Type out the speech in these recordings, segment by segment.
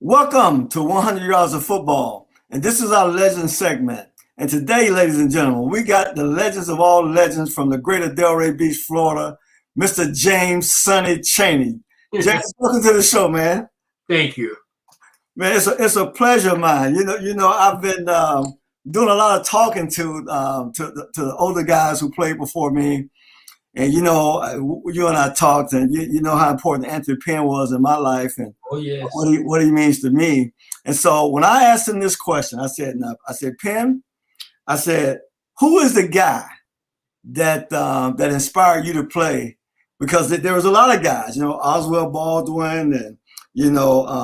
Welcome to 100 Yards of Football, and this is our Legends segment. And today, ladies and gentlemen, we got the legends of all legends from the greater Delray Beach, Florida, Mr. James Sonny Chaney. James, welcome to the show, man. Thank you. Man, it's a pleasure of mine. I've been doing a lot of talking to the older guys who played before me. And you and I talked, and you know how important Anthony Penn was in my life, and yes, what he means to me. And so when I asked him this question, I said, Penn, I said, who is the guy that inspired you to play? Because there was a lot of guys, Oswald Baldwin and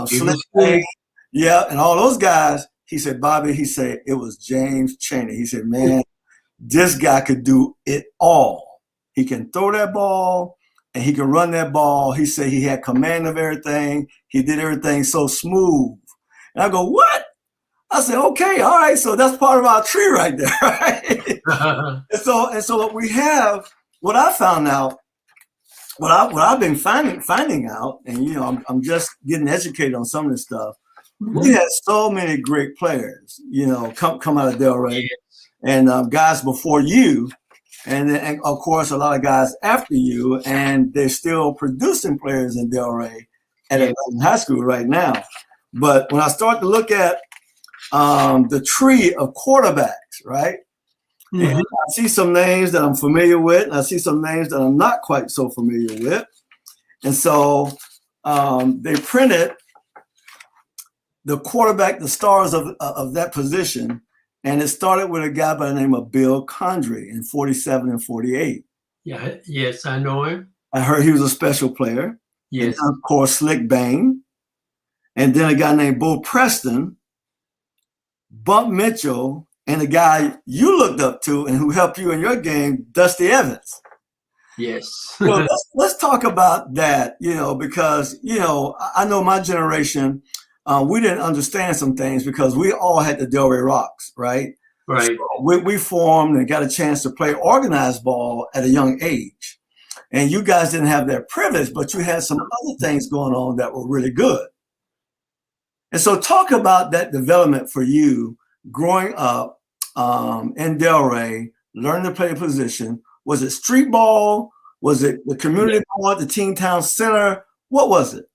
Slick, and all those guys. He said, Bobby, he said it was James Chaney. He said, man, this guy could do it all. He can throw that ball and he can run that ball. He said he had command of everything. He did everything so smooth. And I go, what? I said, okay, all right. So that's part of our tree right there, right? and so what we have, what I found out, what I've been finding out, and I'm just getting educated on some of this stuff. Mm-hmm. We had so many great players, come out of Delray, and guys before you. And of course, a lot of guys after you, and they're still producing players in Delray at high school right now. But when I start to look at the tree of quarterbacks, right, mm-hmm. and I see some names that I'm familiar with, and I see some names that I'm not quite so familiar with. And so they printed the quarterback, the stars of that position. And it started with a guy by the name of Bill Condrey in 47 and 48. Yeah, yes, I know him. I heard he was a special player. Yes. And of course, Slick Bain. And then a guy named Bo Preston, Bump Mitchell, and a guy you looked up to and who helped you in your game, Dusty Evans. Yes. So let's talk about that, because, I know my generation, we didn't understand some things because we all had the Delray Rocks, right? Right. So we formed and got a chance to play organized ball at a young age. And you guys didn't have that privilege, but you had some other things going on that were really good. And so talk about that development for you growing up in Delray, learning to play a position. Was it street ball? Was it the community ball at the Teen Town Center? What was it?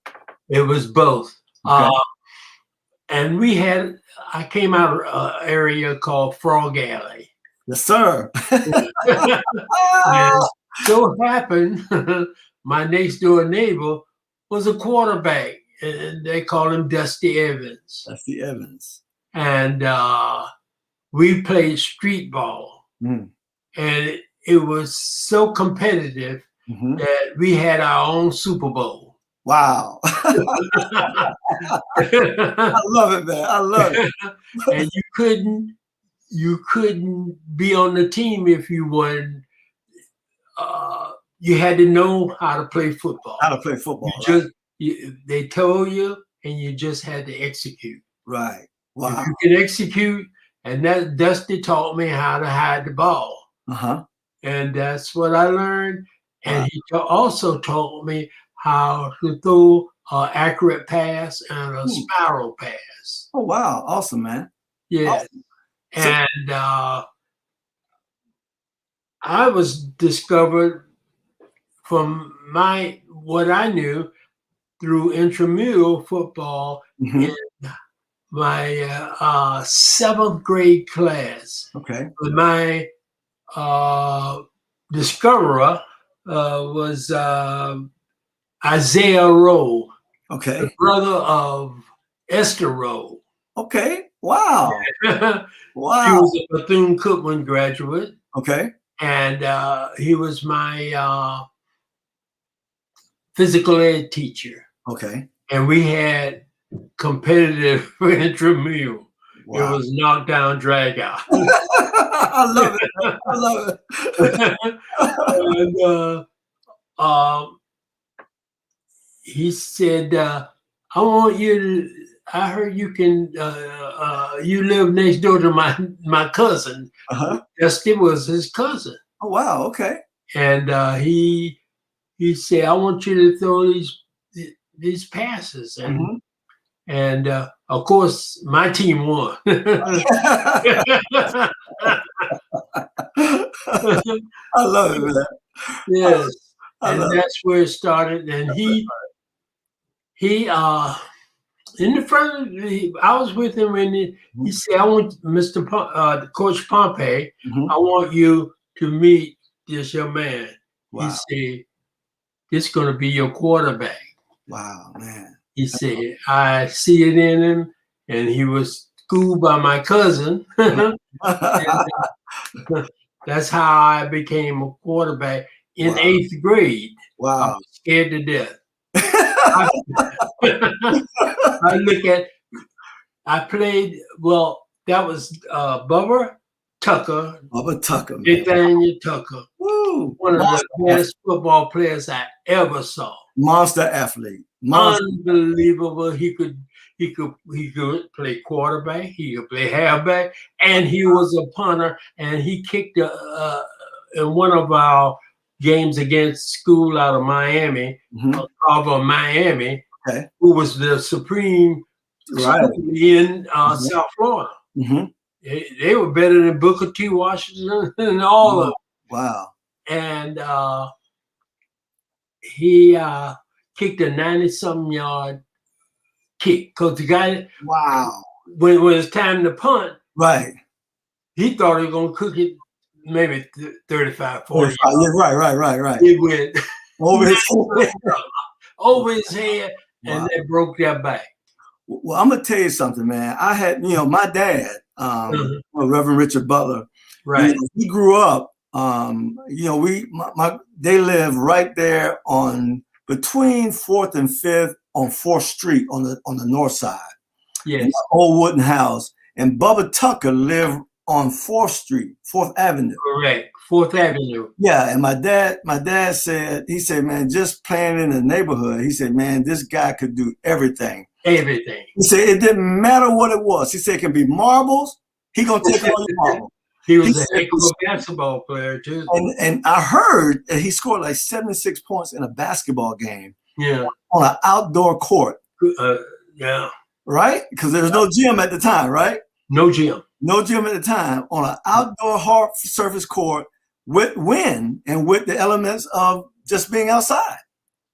It was both. Okay. And I came out of an area called Frog Alley. Yes, sir. And so happened, my next door neighbor was a quarterback, and they called him Dusty Evans. Dusty Evans. And we played street ball. Mm. And it was so competitive that we had our own Super Bowl. Wow. I love it, man. I love it. And you couldn't be on the team if you weren't, you had to know how to play football. How to play football. They told you and you just had to execute. Right. Wow. If you can execute, and that Dusty taught me how to hide the ball. Uh-huh. And that's what I learned. And he also taught me how to throw an accurate pass and a spiral pass. Oh, wow. Awesome, man. Yeah. Awesome. And I was discovered from what I knew through intramural football in my 7th grade class. Okay. My discoverer was Isaiah Rowe, the brother of Esther Rowe. Okay, wow. Wow. He was a Bethune-Cookman graduate. Okay. And he was my physical ed teacher. Okay. And we had competitive intramural. Wow. It was knockdown, drag out. I love it. I love it. And he said, I want you to, I heard you can, you live next door to my cousin. Dusty was his cousin. Oh, wow. Okay. And he said, I want you to throw these passes. And of course, my team won. I love it, man. Yes, and that's where it started. And he in the front, I was with him, and he said, "I want Coach Pompey. I want you to meet this young man." Wow. He said, "This is going to be your quarterback." Wow, man. He said, "I see it in him," and he was schooled by my cousin. And, that's how I became a quarterback in 8th grade. Wow. I was scared to death. I played, well, that was Bubba Tucker. Bubba Tucker, man. Nathaniel Tucker. Woo. One of the best football players I ever saw. Monster athlete. Unbelievable. He could play quarterback, he could play halfback, and he was a punter, and he kicked in one of our games against school out of Miami, Miami, who was the supreme in South Florida. They were better than Booker T. Washington and all of them. Wow. And he kicked a 90-something yard kick, because the guy, when it was time to punt, he thought he was going to cook it maybe 35, 40 yards. Right. He went over his head, and they broke their back. Well, I'm going to tell you something, man. I had, my dad, Reverend Richard Butler, he grew up, they live right there on between 4th and 5th on 4th Street on the north side. Yes. In the old wooden house. And Bubba Tucker lived on 4th Street, 4th Avenue. Correct. 4th Avenue. Yeah. And my dad said, man, just playing in the neighborhood, he said, man, this guy could do everything. Everything. He said it didn't matter what it was. He said it can be marbles. He gonna take all your marbles. He was a heck of a basketball player too. And I heard that he scored like 76 points in a basketball game. Yeah. On an outdoor court. Yeah. Right? Because there was no gym at the time, right? No gym. No gym at the time. On an outdoor hard surface court with wind and with the elements of just being outside.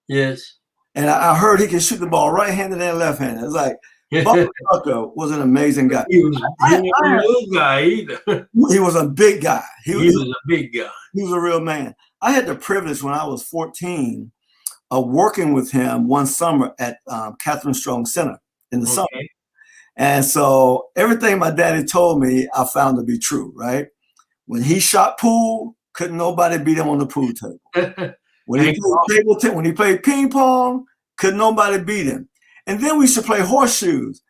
Yes. And I heard he can shoot the ball right-handed and left-handed. It's like Bobby Butler was an amazing guy. He was a little guy either. He was a big guy. He was a big guy. He was a real man. I had the privilege when I was 14 of working with him one summer at Catherine Strong Center in the summer. And so everything my daddy told me, I found to be true, right? When he shot pool, couldn't nobody beat him on the pool table. When he played ping pong, could nobody beat him. And then we used to play horseshoes.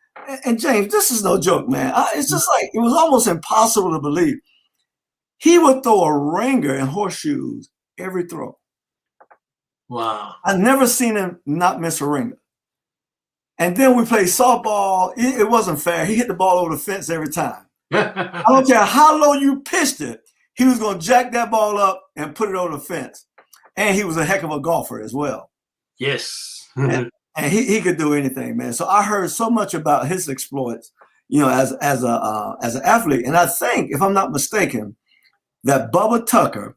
And James, this is no joke, man. It's just like, it was almost impossible to believe. He would throw a ringer in horseshoes every throw. Wow. I've never seen him not miss a ringer. And then we played softball. It wasn't fair. He hit the ball over the fence every time. I don't care how low you pitched it. He was going to jack that ball up and put it over the fence. And he was a heck of a golfer as well. Yes. And he could do anything, man. So I heard so much about his exploits, as an athlete. And I think, if I'm not mistaken, that Bubba Tucker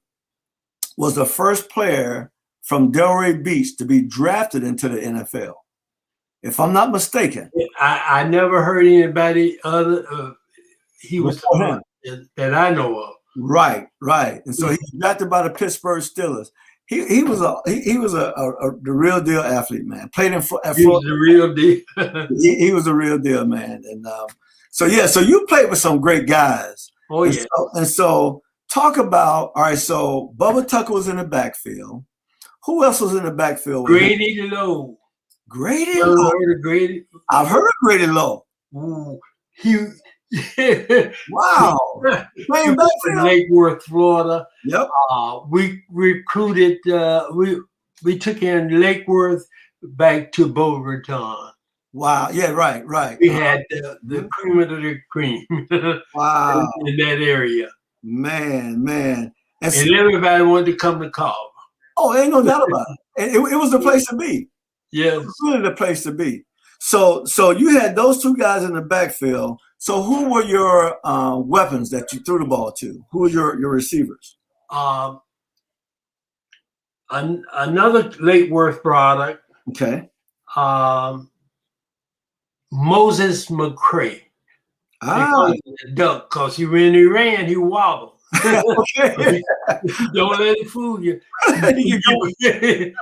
was the first player from Delray Beach to be drafted into the NFL. If I'm not mistaken. I never heard anybody other. He was the one that I know of. Right. And so he was drafted by the Pittsburgh Steelers. He was the real deal athlete, man. Played in Florida. He was the real deal. he was the real deal, man. And so you played with some great guys. Oh yeah. And so talk about, all right. So Bubba Tucker was in the backfield. Who else was in the backfield? Grady Lowe. Grady Lowe. I've heard of Grady Lowe. Ooh, wow. Playing backfield. Lake Worth, Florida. Yep. We recruited. We took in Lake Worth back to Boca Raton. Wow. Yeah. Right. We had the cream of the cream. Wow. In that area. Man. And everybody wanted to come to Carver. Oh, ain't no doubt about it. It was the place to be. Yeah. It was really the place to be. So you had those two guys in the backfield. So who were your weapons that you threw the ball to? Who were your receivers? Another Lake Worth product. Okay. Moses Mccree. Because he ran, he wobbled. Okay. Don't let it fool you. I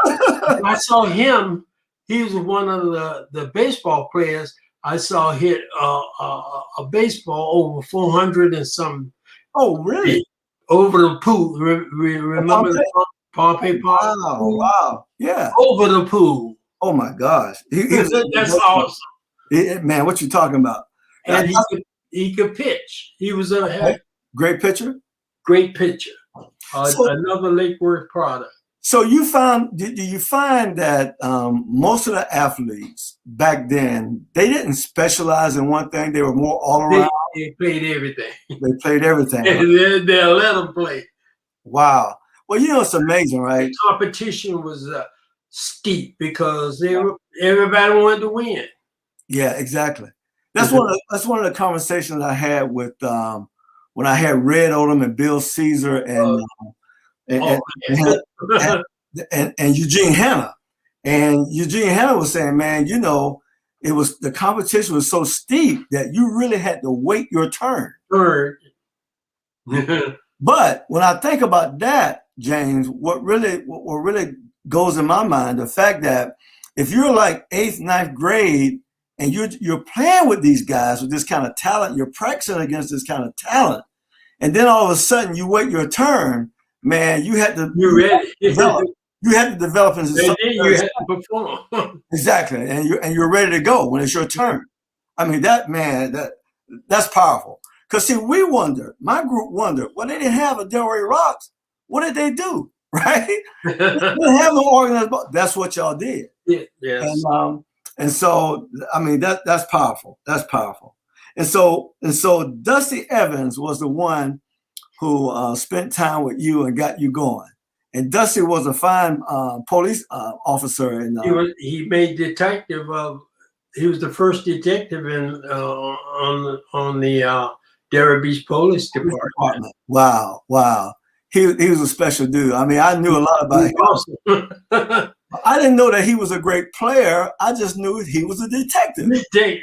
saw him. He was one of the baseball players. I saw hit a baseball over 400 and some. Oh, really? Over the pool. Remember the Pompey Park? Wow. Yeah. Over the pool. Oh, my gosh. That's awesome. Man, what you talking about? And he could pitch. He was a great pitcher? Great pitcher. Another Lake Worth product. So do you find that most of the athletes back then, they didn't specialize in one thing. They were more all around. They played everything. They played everything. Right? They let them play. Wow. Well, it's amazing, right? The competition was steep because everybody wanted to win. Yeah, exactly. That's one of the conversations I had with when I had Red Odom and Bill Caesar and Eugene Hanna. And Eugene Hanna was saying, man, the competition was so steep that you really had to wait your turn. But when I think about that, James, what really goes in my mind, the fact that if you're like 8th, 9th grade and you're playing with these guys with this kind of talent, you're practicing against this kind of talent, and then all of a sudden you wait your turn, man, you had to develop. You had to develop into something. You had to perform. Exactly, and you're ready to go when it's your turn. I mean, that's powerful. Because see, my group wondered, well, they didn't have a Delray Rocks. What did they do? Right? They didn't have no organized ball. That's what y'all did. Yes. And so, I mean, that's powerful. That's powerful. And so Dusty Evans was the one who spent time with you and got you going. And Dusty was a fine police officer. And he made detective. He was the first detective on the Derry Beach Police Department. Wow. He was a special dude. I mean, I knew a lot about him. Awesome. I didn't know that he was a great player. I just knew he was a detective.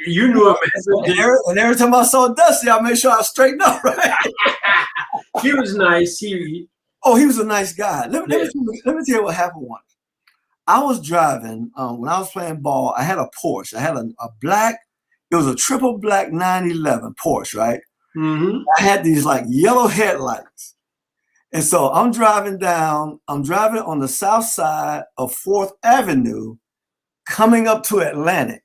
You knew him. And every time I saw Dusty, I made sure I straightened up, right? He was nice. He was a nice guy. Let me tell you what happened once. I was driving when I was playing ball. I had a Porsche. I had a black. It was a triple black 911 Porsche, right? Mm-hmm. I had these like yellow headlights. And so I'm driving on the south side of 4th Avenue, coming up to Atlantic.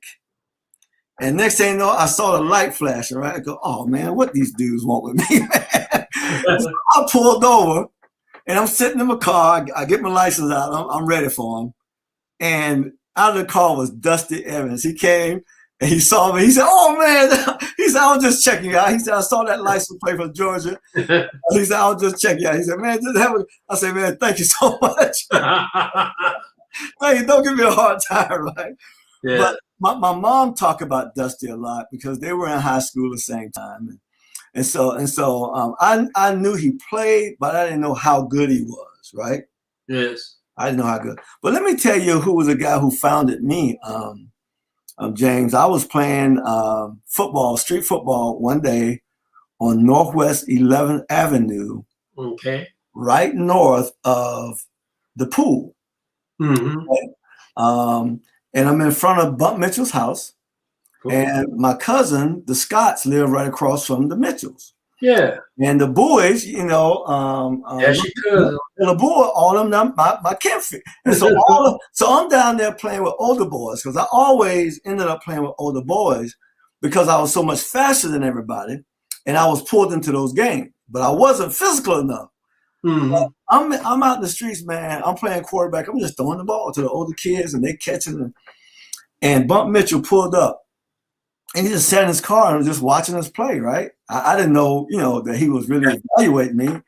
And next thing you know, I saw the light flashing, right? I go, oh man, what these dudes want with me, man? So I pulled over and I'm sitting in my car. I get my license out. I'm ready for him. And out of the car was Dusty Evans. He came and he saw me. He said, oh man, he said, I was just checking you out. He said, I saw that license plate from Georgia. He said, I was just checking you out. He said, man, I said, man, thank you so much. Hey, don't give me a hard time, right? Yeah. But my mom talked about Dusty a lot because they were in high school at the same time. And so I knew he played, but I didn't know how good he was, right? Yes. I didn't know how good. But let me tell you who was a guy who founded me, James. I was playing street football one day on Northwest 11th Avenue. Okay. Right north of the pool. Mm-hmm. Okay? And I'm in front of Bump Mitchell's house. Cool. And my cousin, the Scotts, live right across from the Mitchells. Yeah. And the boys, the boy, all of them, my kinfolk. And so I'm down there playing with older boys because I always ended up playing with older boys because I was so much faster than everybody, and I was pulled into those games. But I wasn't physical enough. Mm-hmm. I'm out in the streets, man. I'm playing quarterback. I'm just throwing the ball to the older kids, and they catching them. And Bump Mitchell pulled up. And he just sat in his car and was just watching us play, right? I didn't know, that he was really evaluating me,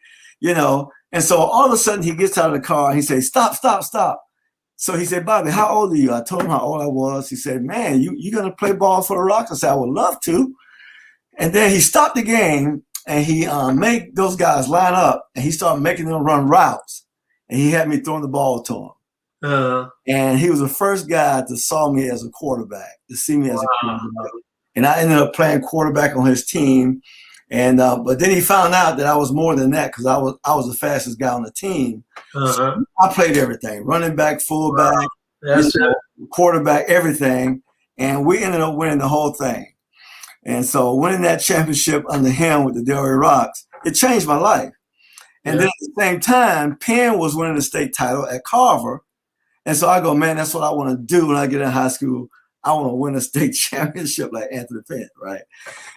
And so all of a sudden he gets out of the car and he says, stop. So he said, Bobby, how old are you? I told him how old I was. He said, man, you going to play ball for the Rocks? I said, I would love to. And then he stopped the game and he made those guys line up and he started making them run routes. And he had me throwing the ball to him. And he was the first guy to saw me as a quarterback, to see me as a quarterback. And I ended up playing quarterback on his team. And but then he found out that I was more than that because I was the fastest guy on the team. So I played everything: running back, fullback, quarterback, everything. And we ended up winning the whole thing. And so winning that championship under him with the Delray Rocks, it changed my life. And then at the same time, Penn was winning the state title at Carver. And so I go, man, that's what I want to do when I get in high school. I want to win a state championship like Anthony Penn, right?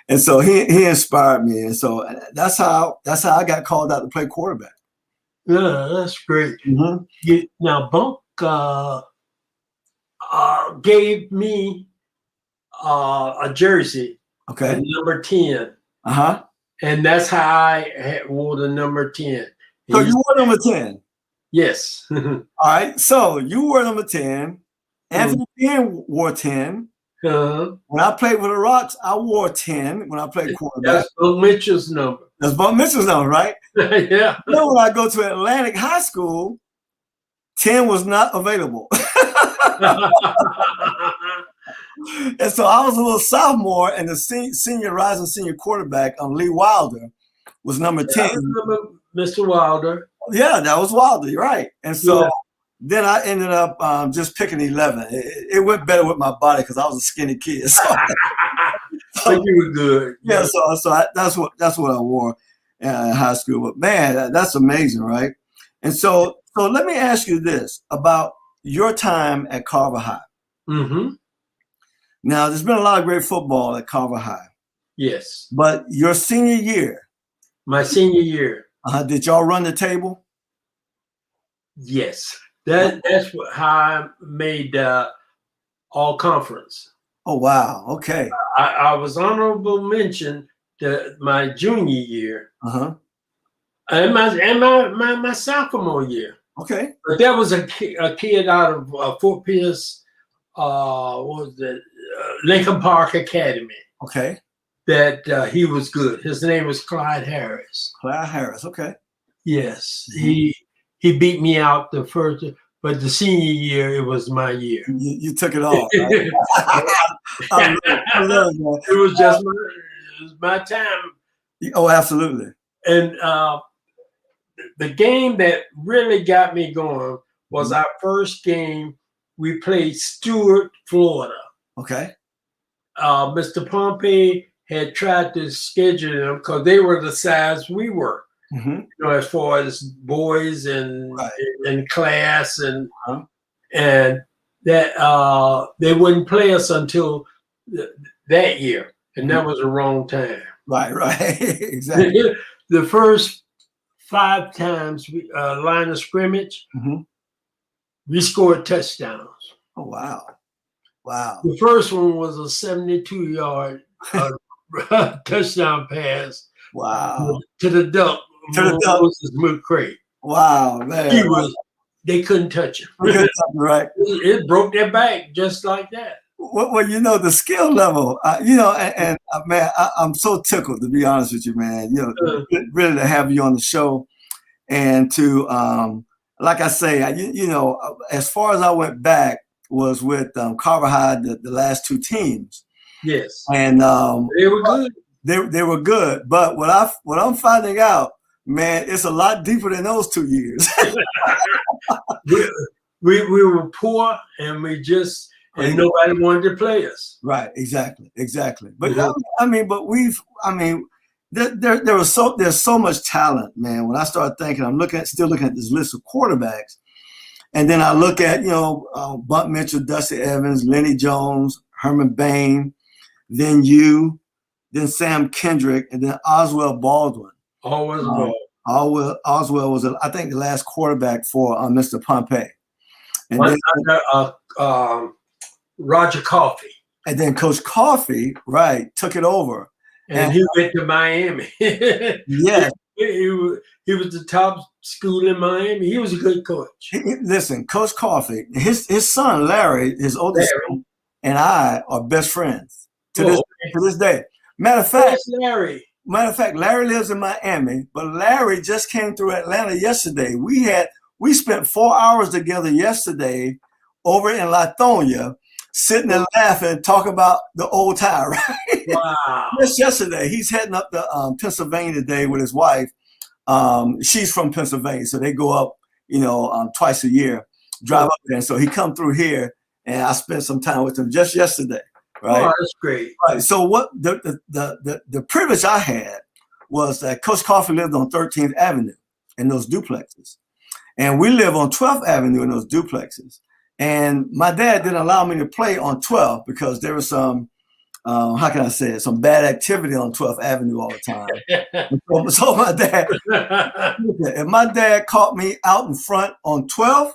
And so he inspired me. And so that's how I got called out to play quarterback. Yeah, that's great. Now, Bunk gave me a jersey, number 10. And that's how I wore the number 10. So you wore number 10? Yes. All right. So you wore number 10. Anthony Penn wore 10. When I played with the Rocks, I wore 10 when I played quarterback. That's Bunk Mitchell's number. That's Bunk Mitchell's number, right? Yeah. Then when I go to Atlantic High School, 10 was not available. And so I was a little sophomore, and the rising senior quarterback, Lee Wilder, was number 10. I remember Mr. Wilder. Yeah, that was Wilder, right? And so then I ended up just picking 11. It went better with my body because I was a skinny kid. So you were good. Yeah, that's what I wore in high school. But man, that's amazing, right? And so let me ask you this about your time at Carver High. Now, there's been a lot of great football at Carver High. Yes. But your senior year. My senior year. Did y'all run the table? Yes. That's how I made all conference. Oh, wow. Okay. I was honorable mention my junior year. And my sophomore year. Okay. But that was a kid out of Fort Pierce, what was it? Lincoln Park Academy. Okay. That he was good. His name was Clyde Harris. Clyde Harris. Okay. Yes. He beat me out the first, but the senior year, it was my year. You took it all. Right? I love that. It was just my time. Oh, absolutely. And the game that really got me going was our first game. We played Stewart, Florida. Okay. Mr. Pompey had tried to schedule them because they were the size we were. As far as boys and in class and that they wouldn't play us until that year, and that was the wrong time. Right, exactly. The first 5 times we line of scrimmage, we scored touchdowns. Oh wow! The first one was a 72-yard touchdown pass. Wow! To the duck. Mccree. Wow, man! They couldn't touch him. Right? It broke their back just like that. Well, the skill level, and man, I'm so tickled, to be honest with you, man. Really to have you on the show, and to like I say, as far as I went back was with Carver High, the last 2 teams. Yes, and they were good. They were good, but what I'm finding out, man, it's a lot deeper than those 2 years. we were poor, and and nobody wanted to play us. Right, exactly. But there's so much talent, man. When I start thinking, still looking at this list of quarterbacks, and then I look at Bunk Mitchell, Dusty Evans, Lenny Jones, Herman Bain, then you. Then Sam Kendrick, and then Oswald Baldwin. Oswald was, I think, the last quarterback for Mr. Pompey. And then Roger Coffey. And then Coach Coffey, right, took it over. And he went to Miami. Yeah. He was the top school in Miami. He was a good coach. Listen, Coach Coffey, his son Larry, his oldest son, and I are best friends to this day. Matter of fact, Larry. Larry lives in Miami, but Larry just came through Atlanta yesterday. We spent 4 hours together yesterday over in Lithonia, sitting and laughing, talking about the old time, right? Wow. Just yesterday, he's heading up to Pennsylvania today with his wife. She's from Pennsylvania, so they go up, twice a year, drive up there. And so he come through here, and I spent some time with him just yesterday, right? Oh, that's great. Right. So what the privilege I had was that Coach Coffey lived on 13th Avenue in those duplexes, and we live on 12th Avenue in those duplexes. And my dad didn't allow me to play on 12th because there was some, how can I say it, some bad activity on 12th Avenue all the time. So my dad, if my dad caught me out in front on 12th,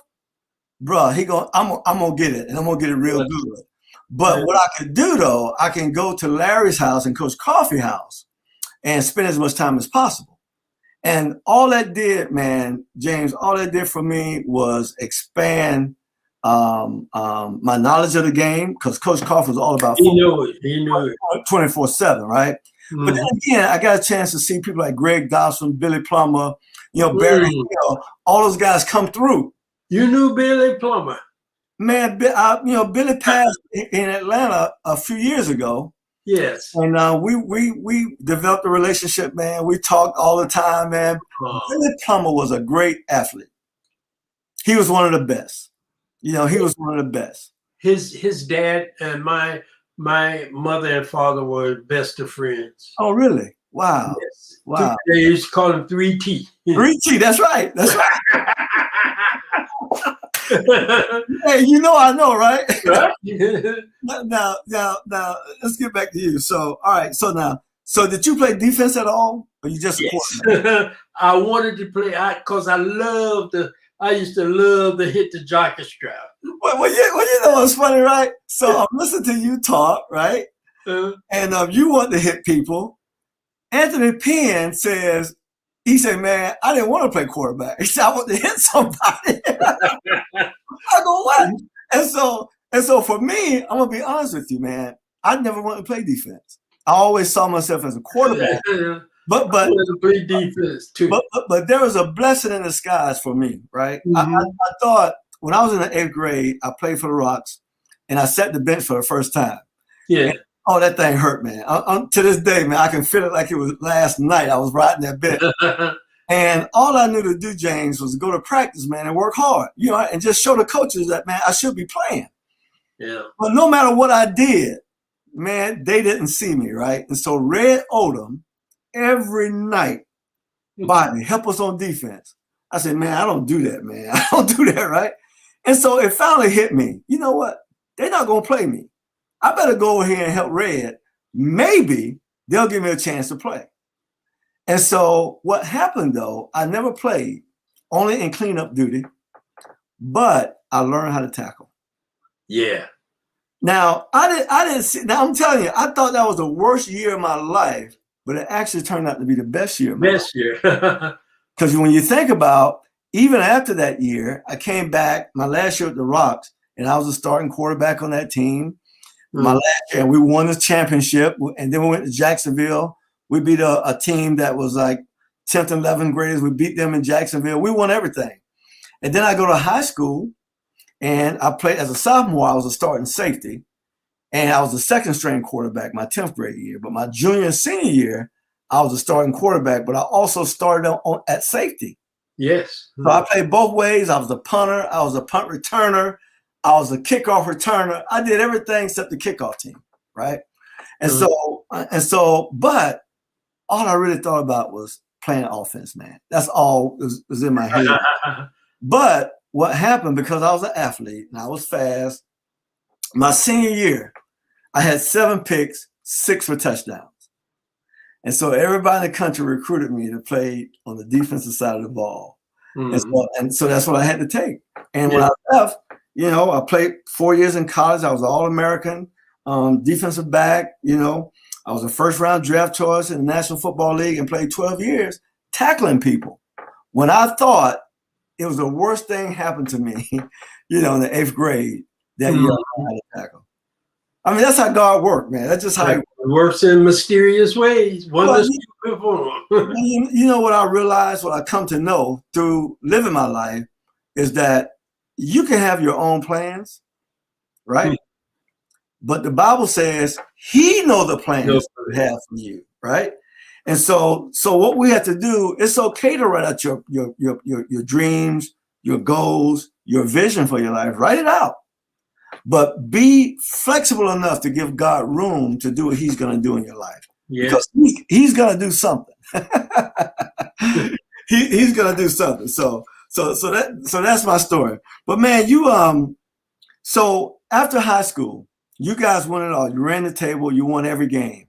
bro, I'm gonna get it, and I'm gonna get it real good. But what I could do though, I can go to Larry's house and Coach Coffey's house and spend as much time as possible. And all that did, man, James, all that did for me was expand my knowledge of the game, because Coach Coffey was all about football. He knew it 24/7, right? Mm-hmm. But then again, I got a chance to see people like Greg Dawson, Billy Plummer, Barry, all those guys come through. You knew Billy Plummer? Man, Billy passed in Atlanta a few years ago. Yes. And we developed a relationship, man. We talked all the time, man. Billy Plummer was a great athlete. He was one of the best. He was one of the best. His dad and my mother and father were best of friends. Oh, really? Wow. Yes. Wow. They used to call him 3T. 3T, that's right. That's right. Hey, I know, right? Now, let's get back to you. So, all right. So did you play defense at all, or you just? Yes. I wanted to play because I used to love to hit the jockey strap. Well, you know what's funny, right? So I'm listening to you talk, right? And you want to hit people. Anthony Penn says, he said, man, I didn't want to play quarterback. He said, I want to hit somebody. I go, what? And so for me, I'm going to be honest with you, man. I never wanted to play defense. I always saw myself as a quarterback. But play defense too. But there was a blessing in disguise for me, right? Mm-hmm. I thought when I was in the 8th grade, I played for the Rocks, and I sat the bench for the first time. Yeah. And, that thing hurt, man. To this day, man, I can feel it like it was last night. I was riding that bench. And all I knew to do, James, was go to practice, man, and work hard, and just show the coaches that, man, I should be playing. Yeah. But no matter what I did, man, they didn't see me, right? And so Red Odom, every night, Bobby, help us on defense. I said, man, I don't do that, man. I don't do that, right? And so it finally hit me. You know what? They're not going to play me. I better go over here and help Red. Maybe they'll give me a chance to play. And so what happened, though, I never played, only in cleanup duty, but I learned how to tackle. Yeah. Now, I didn't see. Now, I'm telling you, I thought that was the worst year of my life, but it actually turned out to be the best year of my life. Best year. Because when you think about, even after that year, I came back my last year at the Rocks, and I was a starting quarterback on that team. My last year, and we won the championship, and then we went to Jacksonville. We beat a team that was like 10th and 11th graders. We beat them in Jacksonville. We won everything. And then I go to high school, and I played as a sophomore. I was a starting safety, and I was a second string quarterback my 10th grade year. But my junior and senior year, I was a starting quarterback, but I also started at safety. Yes. So I played both ways. I was a punter. I was a punt returner. I was a kickoff returner. I did everything except the kickoff team, right? And so, but all I really thought about was playing offense, man. That's all was in my head. But what happened, because I was an athlete and I was fast, my senior year, I had 7 picks, 6 for touchdowns. And so everybody in the country recruited me to play on the defensive side of the ball. Mm-hmm. And so that's what I had to take. And when I left, I played 4 years in college. I was All-American, defensive back, I was a first-round draft choice in the National Football League and played 12 years tackling people. When I thought it was the worst thing happened to me, in the 8th grade, that year I had to tackle. I mean, that's how God worked, man. That's just how it works in mysterious ways. Well, you know what I realized, what I come to know through living my life is that you can have your own plans, right? But the Bible says He knows the plans He has for you, right? And so what we have to do, it's okay to write out your dreams, your goals, your vision for your life. Write it out. But be flexible enough to give God room to do what He's going to do in your life. Yes. Because he's going to do something. he's going to do something. So that's my story. But man, so after high school, you guys won it all. You ran the table. You won every game,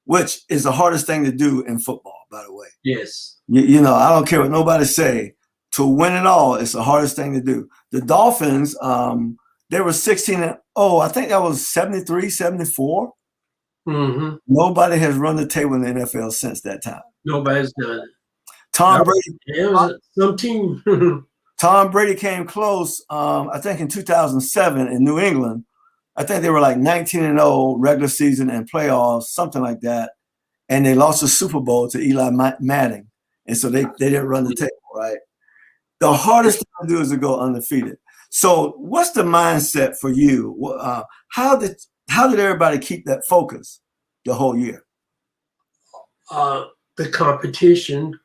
which is the hardest thing to do in football, by the way. Yes. I don't care what nobody say. To win it all, it's the hardest thing to do. The Dolphins, they were 16-0. I think that was 73, 74. Mm-hmm. Nobody has run the table in the NFL since that time. Nobody's done it. Tom Brady. It was some team. Tom Brady came close, I think in 2007 in New England. I think they were like 19-0 regular season and playoffs, something like that. And they lost the Super Bowl to Eli Manning. And so they didn't run the table, right? The hardest thing to do is to go undefeated. So what's the mindset for you? How did everybody keep that focus the whole year? The competition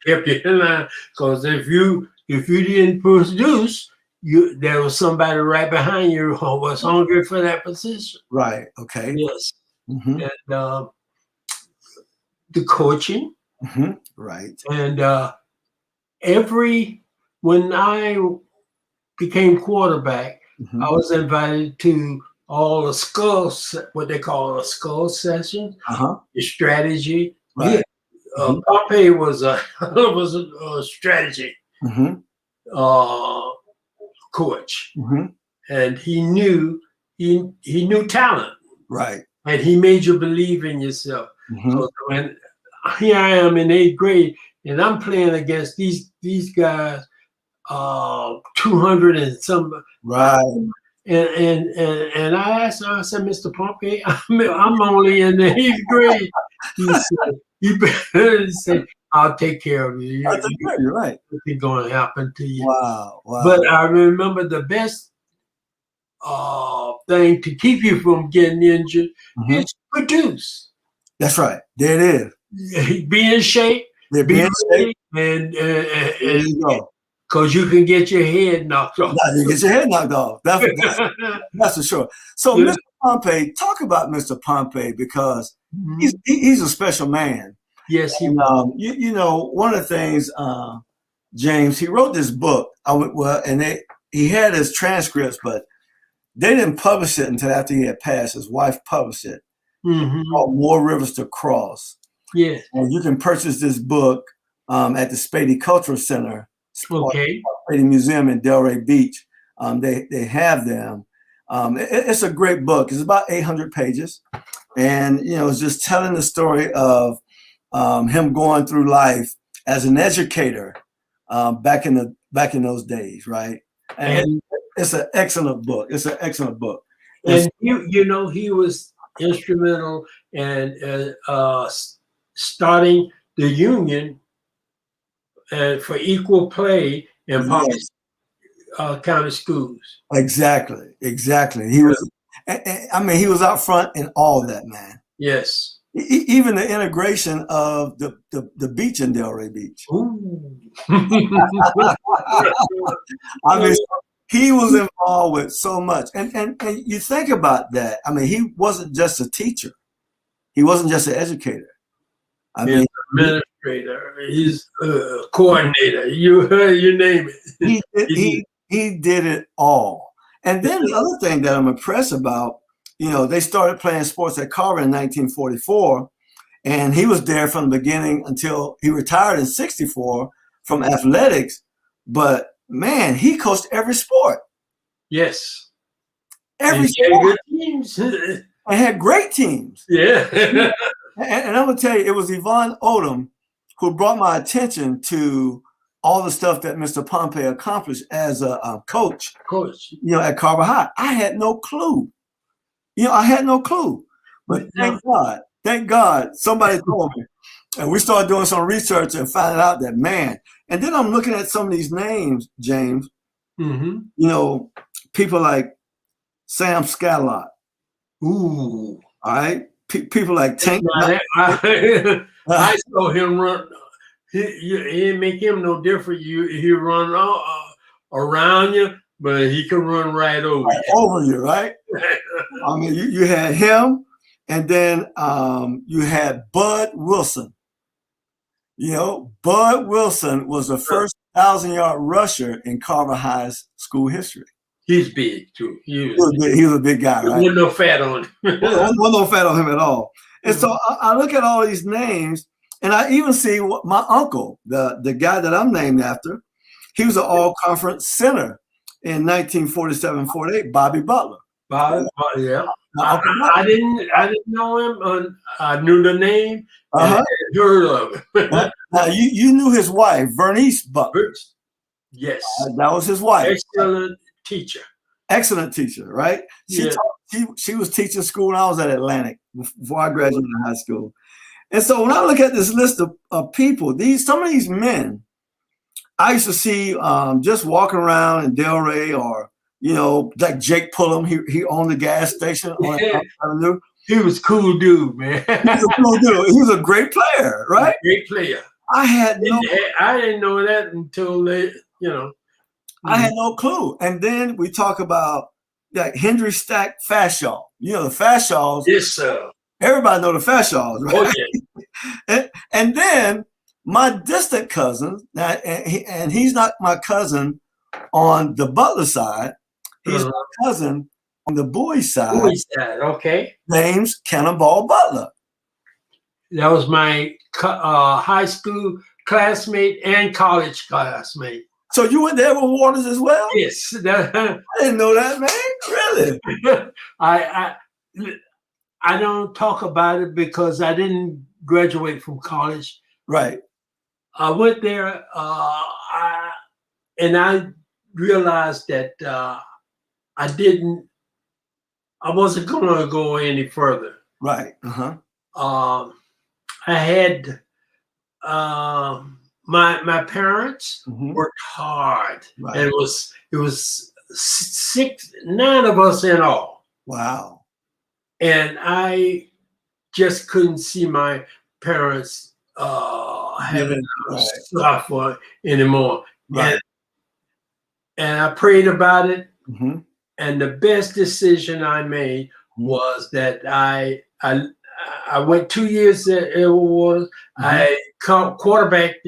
kept you in line, because if you didn't produce, there was somebody right behind you who was hungry for that position. Right. Okay. Yes. Mm-hmm. And the coaching. Mm-hmm. Right. And when I became quarterback, I was invited to all the what they call a skull session, the strategy. Right. Yeah. Pompey was a strategy coach, and he knew talent, right, and he made you believe in yourself. So when here I am in 8th grade, and I'm playing against these guys, 200 and some, right. And I asked him, I said, Mr. Pompey, I'm only in the 8th grade. He said, I'll take care of you. You're right. Nothing's going to happen to you. Wow. But I remember the best thing to keep you from getting injured is produce. That's right. There it is. Be in shape. Be in shape. And there you go. Because you can get your head knocked off. Yeah, you get your head knocked off. That's for sure. So, Mr. Pompey, talk about Mr. Pompey, because he's a special man. Yes, he was. One of the things, James, he wrote this book. He had his transcripts, but they didn't publish it until after he had passed. His wife published it. Called More Rivers to Cross. Yes. And you can purchase this book at the Spady Cultural Center. Okay. Spady Museum in Delray Beach. They have them. It's a great book. It's about 800 pages, and it's just telling the story of him going through life as an educator back in those days, right? And it's an excellent book. It's an excellent book. And he was instrumental in starting the union for equal play in public county schools. Exactly. He was. He was out front in all of that, man. Yes. Even the integration of the beach in Delray Beach. He was involved with so much, and you think about that. He wasn't just a teacher. He wasn't just an educator. He's administrator. He's a coordinator. You name it. He did it all. And then the other thing that I'm impressed about, they started playing sports at Carver in 1944, and he was there from the beginning until he retired in 64 from athletics. But man, he coached every sport. Yes. Every sport. Teams. and had great teams. Yeah. And I'm gonna tell you, it was Yvonne Odom who brought my attention to all the stuff that Mr. Pompey accomplished as a coach. At Carver High. I had no clue. I had no clue. But thank God, somebody told me. And we started doing some research and finding out that, man. And then I'm looking at some of these names, James. People like Sam Scalot. Ooh. All right. People like Tank. I saw him run. He didn't make him no different. He run around you, but he could run right over you. Over you, right? I mean, you had him, and then you had Bud Wilson. Bud Wilson was the first 1,000-yard rusher in Carver High's school history. He's big too. He was a big guy, right? Wasn't no fat on him. wasn't no fat on him at all. And so I look at all these names, and I even see my uncle, the guy that I'm named after. He was an all-conference center in 1947-48. Bobby Butler. Yeah. I didn't know him. I knew the name. And heard of him. Now you knew his wife, Vernice Butler. Yes. That was his wife. Excellent teacher, right? She was teaching school when I was at Atlantic before I graduated high school. And so when I look at this list of people, some of these men, I used to see just walking around in Delray, or like Jake Pullum. He owned the gas station on Avenue. He was a cool dude, man. He was a cool dude. He was a great player, right? Great player. I didn't know that until I had no clue. And then we talk about Henry Stack Fashaw. The Fashaws. Yes, sir. Everybody know the Fashaws, right? Oh, yeah. and then my distant cousin, and he's not my cousin on the Butler side. He's my cousin on the boys' side. Okay. Name's Cannonball Butler. That was my high school classmate and college classmate. So you went there with Waters as well? Yes. I didn't know that, man. Really? I don't talk about it because I didn't graduate from college. Right. I went there and I realized that I wasn't going to go any further. Right. I had my parents worked hard. Right. And it was 9 of us in all. Wow. And I just couldn't see my parents having stuff anymore. Right. And I prayed about it. And the best decision I made was that I went 2 years at Waters. I quarterbacked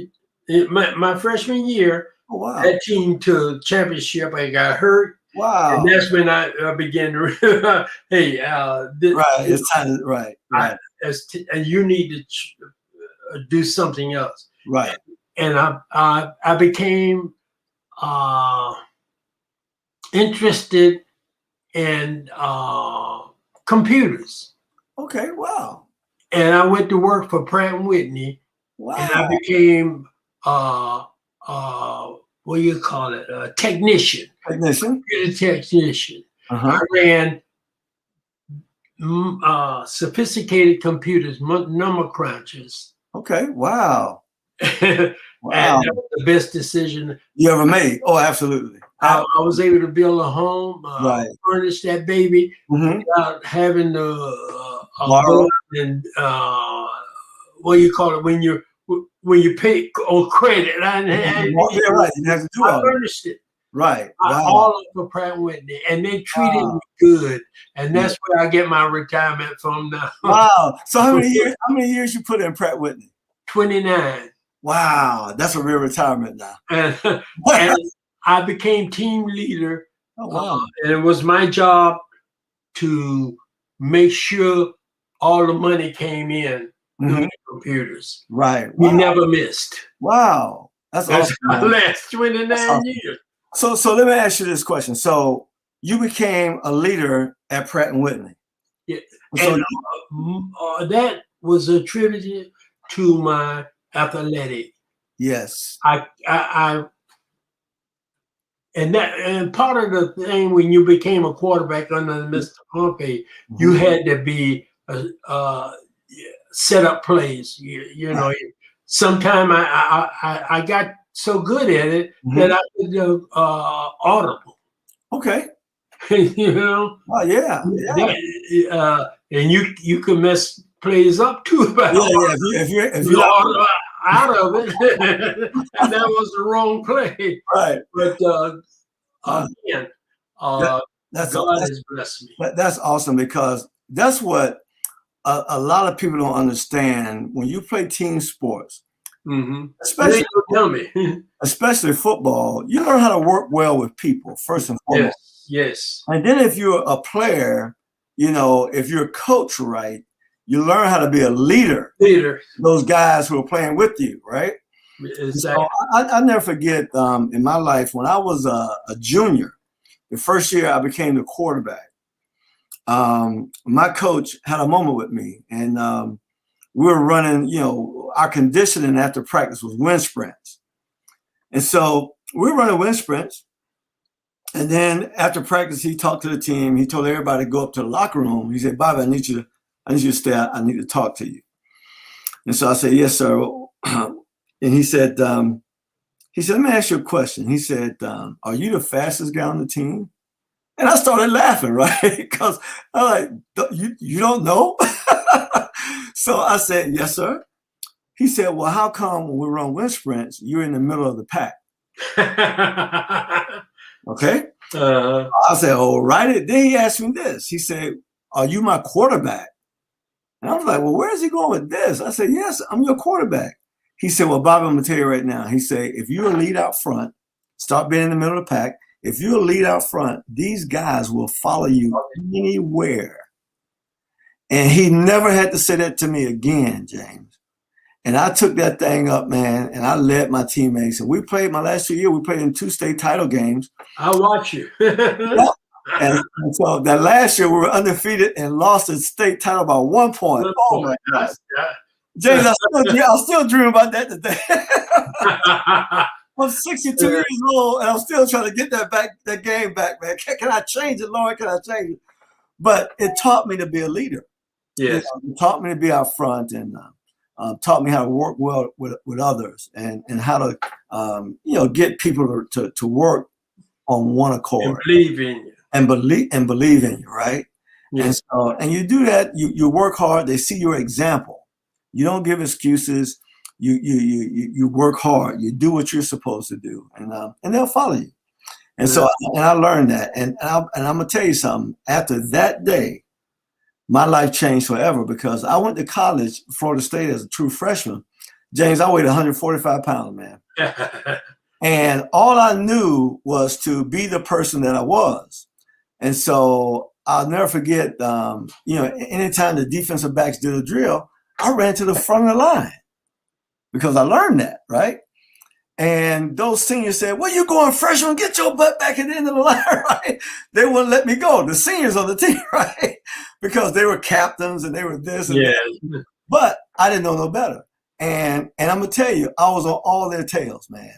my freshman year. Oh, wow. That team to championship. I got hurt. Wow. And that's when I began to hey, it's time. Right. And you need to do something else. Right. And I became interested in computers. Okay. Wow. And I went to work for Pratt & Whitney. Wow. And I became what do you call it? A technician. Technician. I ran sophisticated computers, number crunchers. Okay. Wow. And that was the best decision you ever made. Oh, absolutely. I was able to build a home, furnish that baby without having to borrow and what do you call it when you pay on credit. Right. You have to do I furnished it. Right. All over Pratt & Whitney, and they treated me good, and that's where I get my retirement from now. Wow! So how many years you put in Pratt & Whitney? 29. Wow, that's a real retirement now. And I became team leader. Oh, wow! And it was my job to make sure all the money came in through the computers. Right. We never missed. Wow, that's awesome. The last 29 years. So let me ask you this question. So you became a leader at Pratt & Whitney. Yeah. So And that was attributed to my athletic. yes. And part of the thing when you became a quarterback under Mr. Pompey, you had to be set up plays. You know, sometime I got so good at it that I could do audible. Okay. You know. Oh yeah. And you can mess plays up too. If you're out of it, and that was the wrong play. Right. But again, God has blessed me. That's awesome, because that's what a lot of people don't understand. When you play team sports, especially football, you learn how to work well with people first and foremost. Yes. And then if you're a player, you know, if you're coached right, you learn how to be a leader. Those guys who are playing with you, right? Exactly. So I never forget in my life when I was a junior, the first year I became the quarterback. My coach had a moment with me, and we were running, you know, our conditioning after practice was wind sprints. And so we were running wind sprints. And then after practice, he talked to the team. He told everybody to go up to the locker room. He said, Bobby, I need you to stay out. I need to talk to you. And so I said, yes, sir. And he said, let me ask you a question. He said, are you the fastest guy on the team? And I started laughing, right? Because I'm like, you don't know? So I said, yes, sir. He said, well, how come when we run wind sprints, you're in the middle of the pack? Okay. I said, all right. Then he asked me this. He said, are you my quarterback? And I was like, well, where is he going with this? I said, yes, I'm your quarterback. He said, well, Bobby, I'm going to tell you right now. He said, if you're a lead out front, start being in the middle of the pack. If you're a lead out front, these guys will follow you anywhere. And he never had to say that to me again, James. And I took that thing up, man, and I led my teammates. And we played my last 2 years. We played in 2 state title games. I watch you. And so that last year we were undefeated and lost the state title by 1 point. Oh my God, James, I still dream about that today. I'm 62 years old and I'm still trying to get that game back, man. Can I change it, Lord? Can I change it? But it taught me to be a leader. Yes, it taught me to be out front, and taught me how to work well with others, and how to get people to work on one accord. And believe in you. And believe in you, right? Yes. And you do that. You work hard. They see your example. You don't give excuses. You work hard. You do what you're supposed to do, and they'll follow you. And so, and I learned that. And I'm gonna tell you something. After that day, my life changed forever, because I went to college, Florida State, as a true freshman. James, I weighed 145 pounds, man. And all I knew was to be the person that I was. And so I'll never forget, anytime the defensive backs did a drill, I ran to the front of the line because I learned that, right? And those seniors said, well, you going freshman, get your butt back at the end of the line, right? They wouldn't let me go. The seniors on the team, right? Because they were captains and they were this and that. But I didn't know no better. And I'm going to tell you, I was on all their tails, man,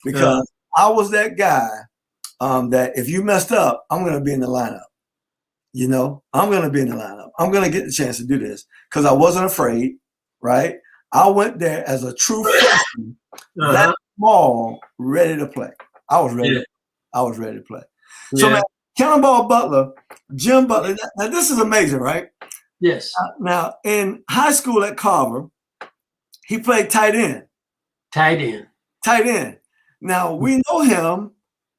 because I was that guy that if you messed up, I'm going to be in the lineup. I'm going to be in the lineup. I'm going to get the chance to do this because I wasn't afraid, right? I went there as a true freshman, that small, ready to play. I was ready. I was ready to play. So, man, Cannonball Butler, Jim Butler. Now, this is amazing, right? Yes. Now, in high school at Carver, he played tight end. Tight end. Now, we know him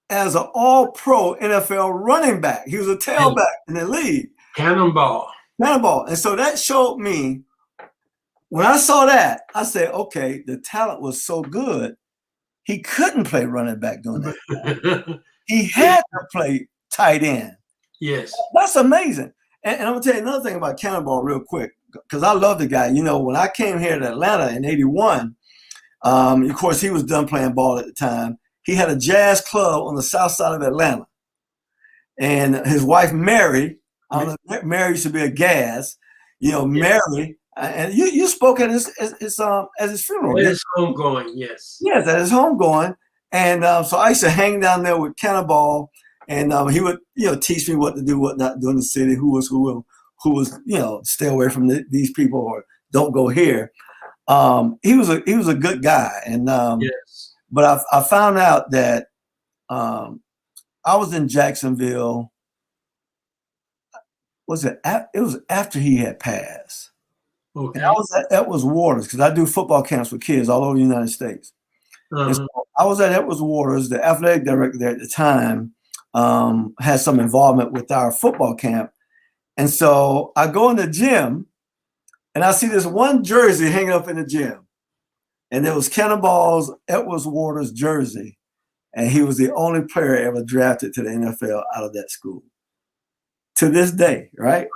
as an all-pro NFL running back. He was a tailback in the league. Cannonball. And so that showed me, when I saw that, I said, okay, the talent was so good, he couldn't play running back doing that. He had to play tight end. Yes. That's amazing. And I'm going to tell you another thing about Cannonball real quick, because I love the guy. When I came here to Atlanta in 81, of course, he was done playing ball at the time. He had a jazz club on the south side of Atlanta. And his wife, Mary, Mary used to be a gas. You know, Mary, and you spoke at his funeral. At his homegoing, yes. Yes, at his homegoing. And so I used to hang down there with Cannonball, and he would, teach me what to do, what not to do in the city, who was, stay away from these people or don't go here. He was a good guy, and yes. But I found out that I was in Jacksonville. It was after he had passed. Okay. And I was at Edwards Waters because I do football camps with kids all over the United States. And so I was at Edwards Waters. The athletic director there at the time had some involvement with our football camp. And so I go in the gym and I see this one jersey hanging up in the gym. And there was Cannonball's Edwards Waters jersey. And he was the only player ever drafted to the NFL out of that school. To this day, right?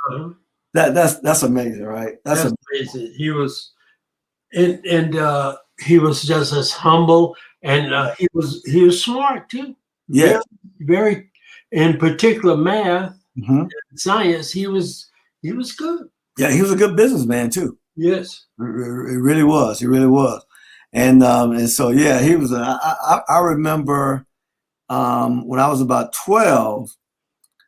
That's amazing, right? That's amazing. He was, and he was just as humble, and he was smart too. Yeah, very in particular math, and science. He was good. Yeah, he was a good businessman too. Yes, it really was. He really was, and so yeah, he was. I remember when I was about 12.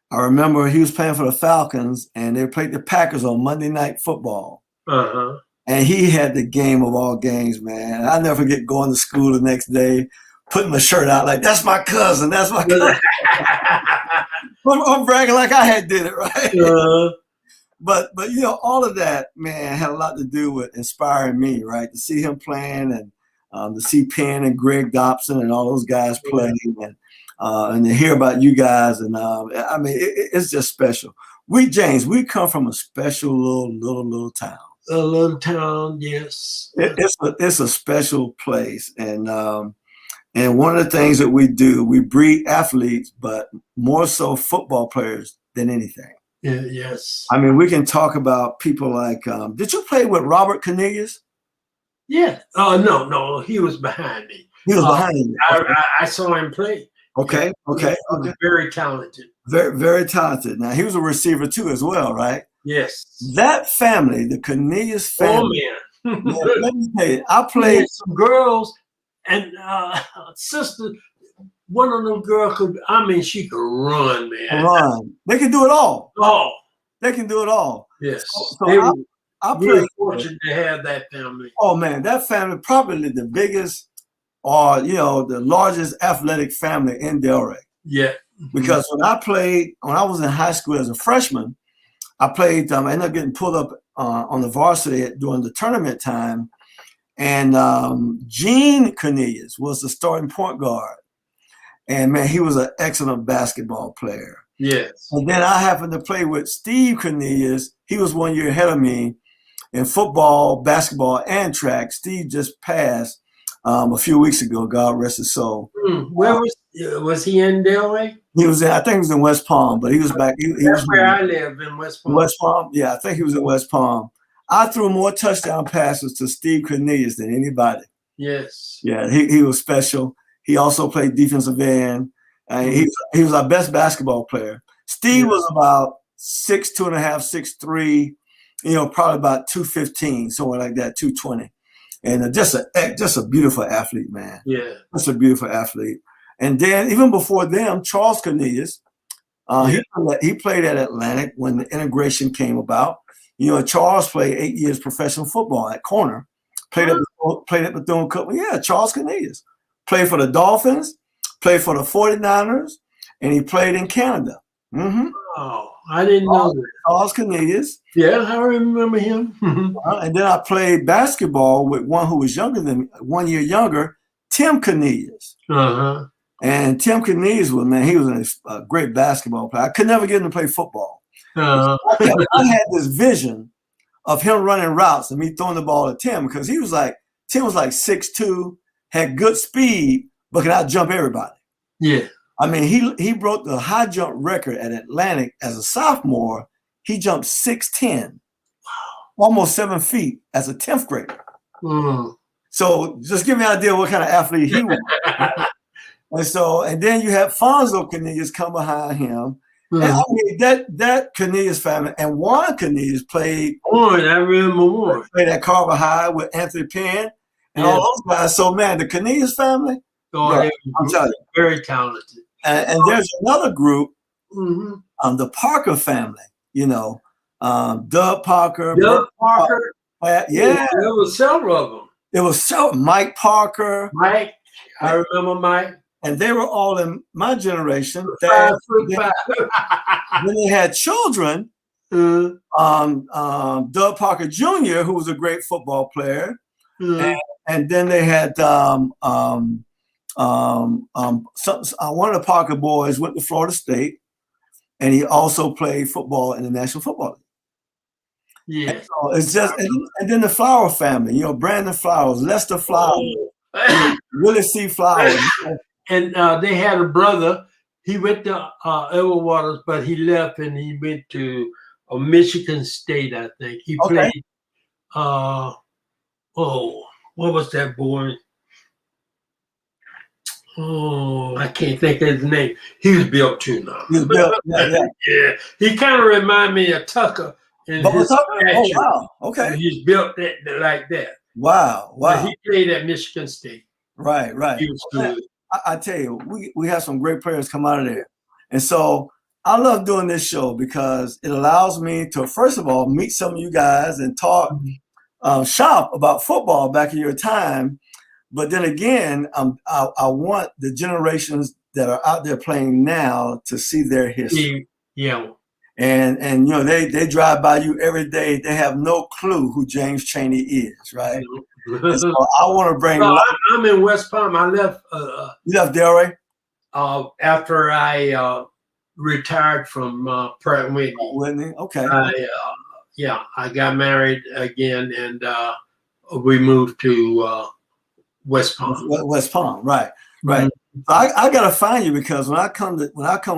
I remember he was playing for the Falcons, and they played the Packers on Monday Night Football. And he had the game of all games, man. I'll never forget going to school the next day, putting my shirt out like, that's my cousin, that's my cousin. I'm bragging like I had did it, right? But all of that, man, had a lot to do with inspiring me, right? To see him playing and to see Penn and Greg Dobson and all those guys playing. And to hear about you guys, and I mean, it's just special. We come from a special little town. A little town, yes. It's a special place, and one of the things that we do, we breed athletes, but more so football players than anything. Yeah, yes. I mean, we can talk about people like. Did you play with Robert Cornelius? Yeah. Oh no, he was behind me. He was behind me. I saw him play. Okay. Very talented. Very, very talented. Now, he was a receiver too as well, right? Yes. That family, the Cornelius family. Oh, man. Let me tell you, I played some girls and sister. One of them girls she could run, man. Run. They can do it all. Oh. They can do it all. Yes. So I played. Really fortunate to have that family. Oh, man, that family probably the biggest or, the largest athletic family in Delray. Yeah. Because when I was in high school as a freshman, I played, I ended up getting pulled up on the varsity during the tournament time. And Gene Cornelius was the starting point guard. And, man, he was an excellent basketball player. Yes. And then I happened to play with Steve Cornelius. He was 1 year ahead of me in football, basketball, and track. Steve just passed a few weeks ago, God rest his soul. Where was he in Delray? He was I think he was in West Palm, but he was back. That's where I live, in West Palm. West Palm, yeah, I think he was in West Palm. I threw more touchdown passes to Steve Cornelius than anybody. Yes. Yeah, he was special. He also played defensive end. He was our best basketball player. Steve was about 6'2.5", 6'3", probably about 215, somewhere like that, 220. And just a beautiful athlete, man. Yeah. Just a beautiful athlete. And then even before them, Charles Cornelius, he played at Atlantic when the integration came about. Charles played 8 years professional football at corner. Played at Bethune-Cookman. Yeah, Charles Cornelius. Played for the Dolphins, played for the 49ers, and he played in Canada. Mm-hmm. Oh, I didn't know that. Charles Cornelius. Yeah, I remember him. And then I played basketball with one who was 1 year younger, Tim Cornelius. Uh-huh. And Tim Cornelius he was a great basketball player. I could never get him to play football. Uh-huh. I had this vision of him running routes and me throwing the ball at Tim because Tim was like 6'2", had good speed, but could out-jump everybody. Yeah. I mean, he broke the high jump record at Atlantic as a sophomore. He jumped 6'10", wow, almost 7 feet as a 10th grader. So just give me an idea what kind of athlete he was. And then you have Fonzo Cornelius come behind him, And I mean that Cornelius family and Warren Cornelius played. Warren, I remember Warren. Played at Carver High with Anthony Penn and all those guys. So man, the Cornelius family, I'm telling you, very talented. And there's another group, the Parker family. You know, Doug Parker. Doug Parker. Yeah, there was several of them. It was Mike Parker. Mike, I remember Mike. And they were all in my generation. Then they had children. Doug Parker Jr., who was a great football player, and then they had one of the Parker boys went to Florida State, and he also played football in the National Football League. Yeah, so it's just and then the Flower family, you know, Brandon Flowers, Lester Flowers, Willie C. Flowers. And they had a brother. He went to Edward Waters, but he left and he went to Michigan State, I think. He played. What was that boy? Oh, I can't think of his name. He was built too now. He was built, yeah. He kind of reminded me of Tucker. Oh wow! Okay. He's built like that. Wow! But he played at Michigan State. Right. He was good. I tell you, we have some great players come out of there. And so I love doing this show because it allows me to, first of all, meet some of you guys and talk shop about football back in your time. But then again, I want the generations that are out there playing now to see their history. Yeah. And you know, they drive by you every day. They have no clue who James Chaney is, right? And so I want to bring. I'm in West Palm. I left. You left Delray? After I retired from Pratt & Whitney. Whitney, okay. I got married again, and we moved to West Palm. West Palm, right. I gotta find you because when I come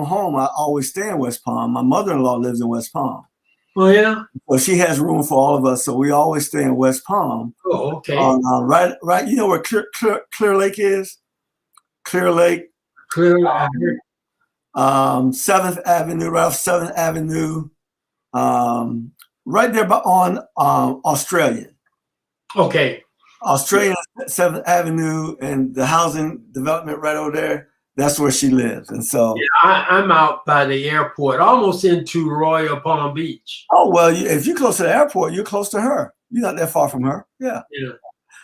home, I always stay in West Palm. My mother-in-law lives in West Palm. Oh yeah. Well, she has room for all of us, so we always stay in West Palm. Oh, okay. Right. You know where Clear Lake is? Clear Lake. 7th Avenue, right off 7th Avenue. Right there on Australian. Okay. Australian 7th Avenue and the housing development right over there. That's where she lives. And so I'm out by the airport, almost into Royal Palm Beach. Oh, well, if you're close to the airport, you're close to her. You're not that far from her. Yeah.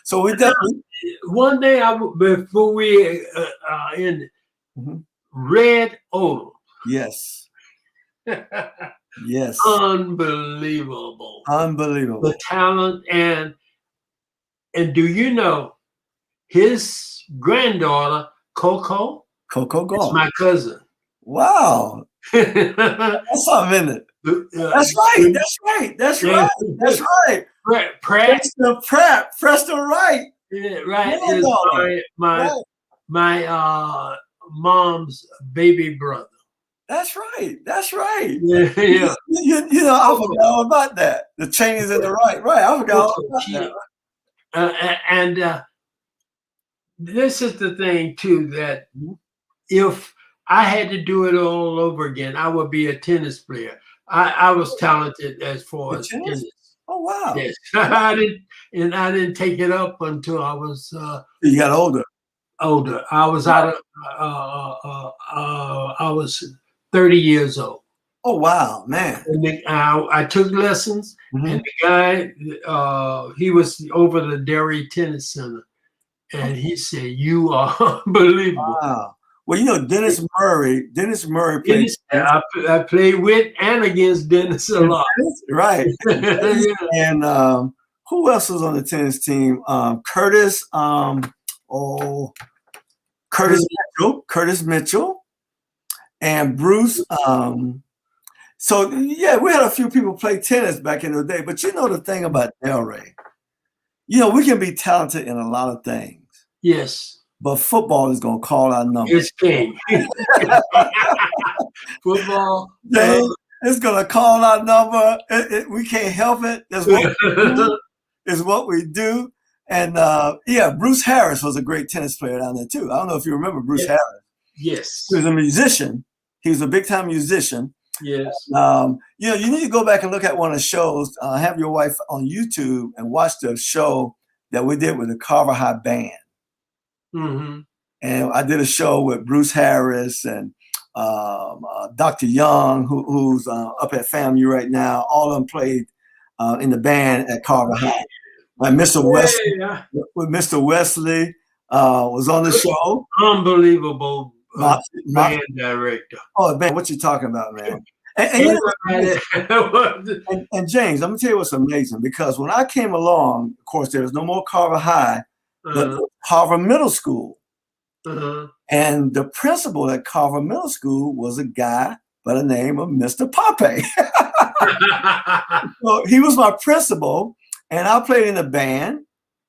So we definitely. One day, before we in Red Oak. Yes. Yes. Unbelievable. The talent and do you know his granddaughter, Coco Gaunt, my cousin. Wow. That's something, isn't it? That's right. Preston Wright. Yeah, right. Is my mom's baby brother. That's right. Yeah. You know, I forgot all about that. The Cheneys and the Wright. Right. I forgot all about that. And this is the thing too, that if I had to do it all over again, I would be a tennis player. I was talented as far as tennis. Oh wow! Yes, I didn't take it up until I was. You got older. I was out of. I was 30 years old. Oh wow, man! And I took lessons, and the guy, he was over the Derry Tennis Center, and he said, "You are unbelievable." Wow. Well, you know, Dennis Murray played. I played with and against Dennis a lot. Right. And who else was on the tennis team? Curtis Mitchell, and Bruce. So yeah, we had a few people play tennis back in the day. But you know the thing about Delray, you know, we can be talented in a lot of things. Yes. But football is going to call our number. It's king. Football. It's going to call our number. We can't help it. It's what we do. And Bruce Harris was a great tennis player down there too. I don't know if you remember Bruce Harris. Yes. He was a musician. He was a big time musician. Yes. You know, you need to go back and look at one of the shows. Have your wife on YouTube and watch the show that we did with the Carver High Band. Mm-hmm. And I did a show with Bruce Harris and Dr. Young, who's up at FAMU right now. All of them played in the band at Carver High. Like Mr. Wesley, with Mr. Wesley was on the show. Unbelievable band director. Oh, man, what you talking about, man? And James, I'm gonna tell you what's amazing, because when I came along, of course, there was no more Carver High, but Carver Middle School. And the principal at Carver Middle School was a guy by the name of Mr. Pape. So he was my principal, and I played in the band.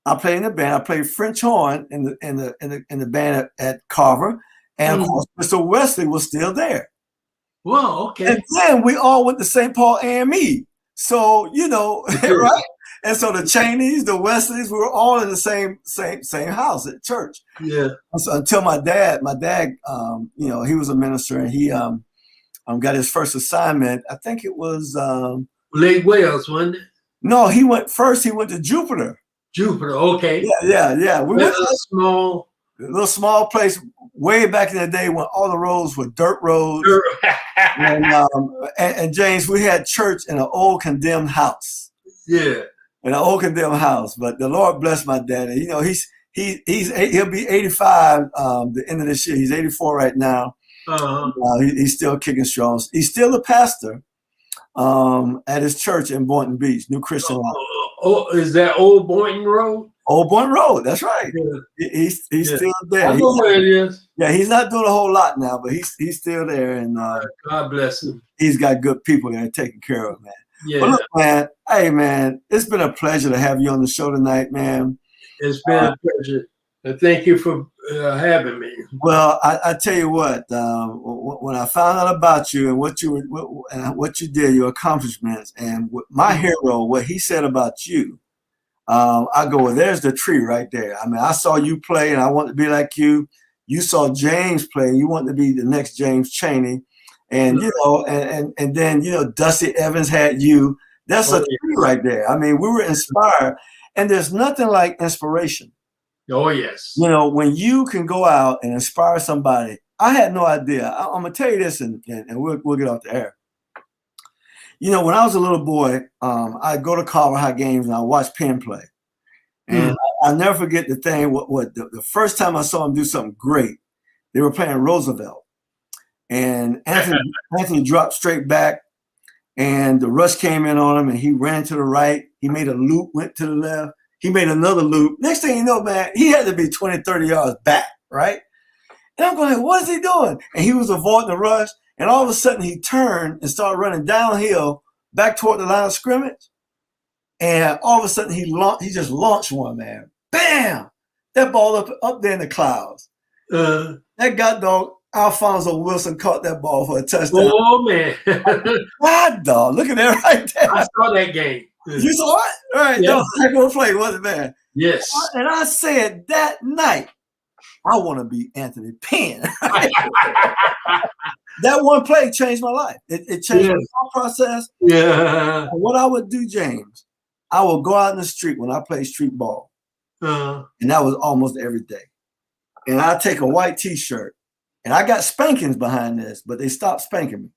I played French horn in the band at Carver, and of course, Mr. Wesley was still there. Well, okay. And then we all went to St. Paul AME. So, you know, right? And so the Chaneys, the Wesleys, we were all in the same house at church. Yeah. So until my dad, you know, he was a minister, and he got his first assignment. I think it was Lake Wales, wasn't it? No, he went to Jupiter. Jupiter, okay. Yeah. We went to a little small place way back in the day when all the roads were dirt roads. And James, we had church in an old condemned house. Yeah. In an old condemned house. But the Lord bless my daddy. You know, he'll be 85 the end of this year. He's 84 right now. He's still kicking strong. He's still a pastor at his church in Boynton Beach, New Christian Life. Oh, is that Old Boynton Road? Old Boynton Road, that's right. Yeah. He's still there. I know where it is. Yeah, he's not doing a whole lot now, but he's still there, and God bless him. He's got good people there taking care of him, man. Yeah. But look, man, hey, man, it's been a pleasure to have you on the show tonight, man. It's been a pleasure. And thank you for having me. Well, I tell you what, when I found out about you and what you did, your accomplishments, and my hero, what he said about you, I go, well, there's the tree right there. I mean, I saw you play, and I want to be like you. You saw James play, and you want to be the next James Chaney. And, you know, and then, you know, Dusty Evans had you. That's a tree right there. I mean, we were inspired, and there's nothing like inspiration. Oh, yes. You know, when you can go out and inspire somebody. I had no idea. I'm going to tell you this, and we'll get off the air. You know, when I was a little boy, I'd go to Carver High games, and I watch Penn play. And I'll never forget the thing, the first time I saw him do something great, they were playing Roosevelt. And Anthony dropped straight back, and the rush came in on him, and he ran to the right. He made a loop, went to the left. He made another loop. Next thing you know, man, he had to be 20, 30 yards back, right? And I'm going, what is he doing? And he was avoiding the rush. And all of a sudden, he turned and started running downhill back toward the line of scrimmage. And all of a sudden, he just launched one, man. Bam! That ball up there in the clouds. That goddamn Alfonso Wilson caught that ball for a touchdown. Oh, man. God, dog. Look at that right there. I saw that game. You saw it? All right. Yeah. That was a heck of a play, wasn't it, man? Yes. And I said that night, I want to be Anthony Penn. That one play changed my life. It changed my thought process. Yeah. And what I would do, James, I would go out in the street when I played street ball. And that was almost every day. And I'd take a white T-shirt. And I got spankings behind this, but they stopped spanking me.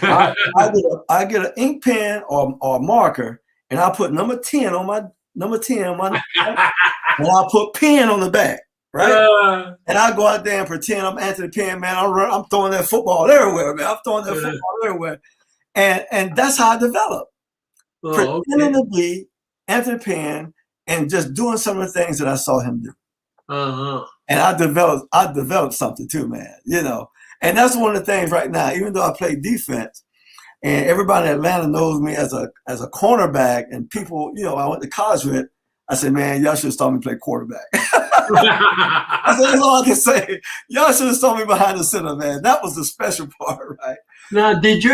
I get an ink pen or a marker, and I put number 10 on my and I'll put Penn on the back, right? And I go out there and pretend I'm Anthony Penn, man. I'm throwing that football everywhere, man. I'm throwing that football everywhere. And that's how I developed. Pretending to be Anthony Penn and just doing some of the things that I saw him do. And I developed something too, man, you know. And that's one of the things right now, even though I play defense, and everybody in Atlanta knows me as a cornerback, and people, you know, I went to college with, I said, man, y'all should have saw me play quarterback. I said, that's all I can say. Y'all should have saw me behind the center, man. That was the special part, right? Now, did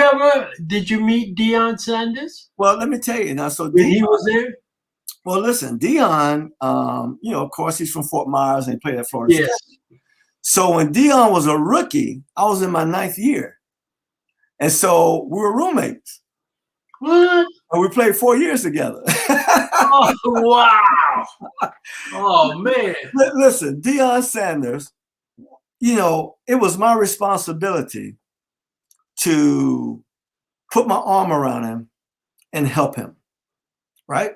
you meet Dion Sanders? Well, let me tell you now. So he was there? Well, listen, Dion, you know, of course, he's from Fort Myers, and he played at Florida State. So when Dion was a rookie, I was in my 9th year. And so we were roommates. What? And we played 4 years together. Oh, wow. Oh, man. Listen, Dion Sanders, it was my responsibility to put my arm around him and help him, right?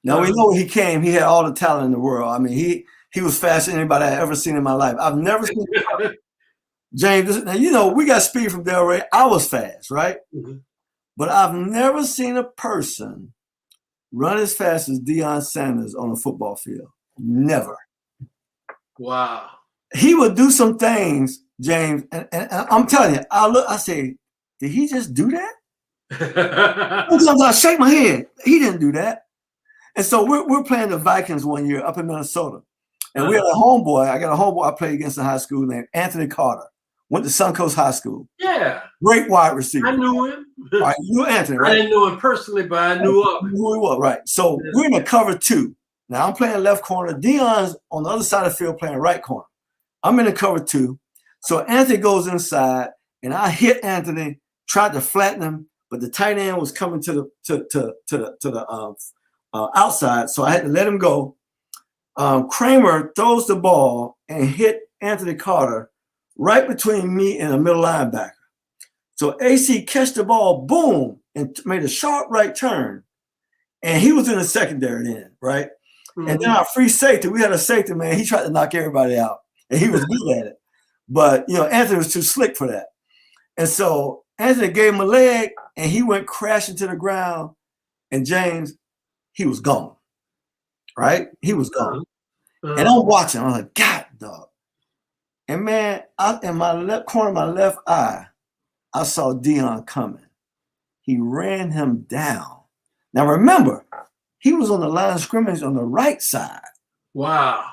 Now, we know when he came, he had all the talent in the world. I mean, he was faster than anybody I've ever seen in my life. I've never seen James. Now, we got speed from Delray. I was fast, right? Mm-hmm. But I've never seen a person run as fast as Dion Sanders on a football field. Never. Wow. He would do some things, James, and I'm telling you, I say, did he just do that? Sometimes I shake my head. He didn't do that. And so we're playing the Vikings one year up in Minnesota. And we had a homeboy. I got a homeboy I played against in high school named Anthony Carter. Went to Suncoast High School. Yeah. Great wide receiver. I knew him. All right, you knew Anthony, right? I didn't know him personally, but I knew of him. Who he was, right. So we're in the cover 2. Now I'm playing left corner. Dion's on the other side of the field playing right corner. I'm in the cover 2. So Anthony goes inside, and I hit Anthony, tried to flatten him, but the tight end was coming to the outside, so I had to let him go. Kramer throws the ball and hit Anthony Carter right between me and the middle linebacker. So AC catch the ball, boom, and made a sharp right turn. And he was in the secondary then, right? Mm-hmm. And then our free safety, we had a safety, man. He tried to knock everybody out, and he was good at it. But, Anthony was too slick for that. And so Anthony gave him a leg, and he went crashing to the ground. And James, he was gone, right? He was gone. And I'm watching. I'm like, God, dog. And, man, in my left corner of my left eye, I saw Dion coming. He ran him down. Now, remember, he was on the line of scrimmage on the right side. Wow.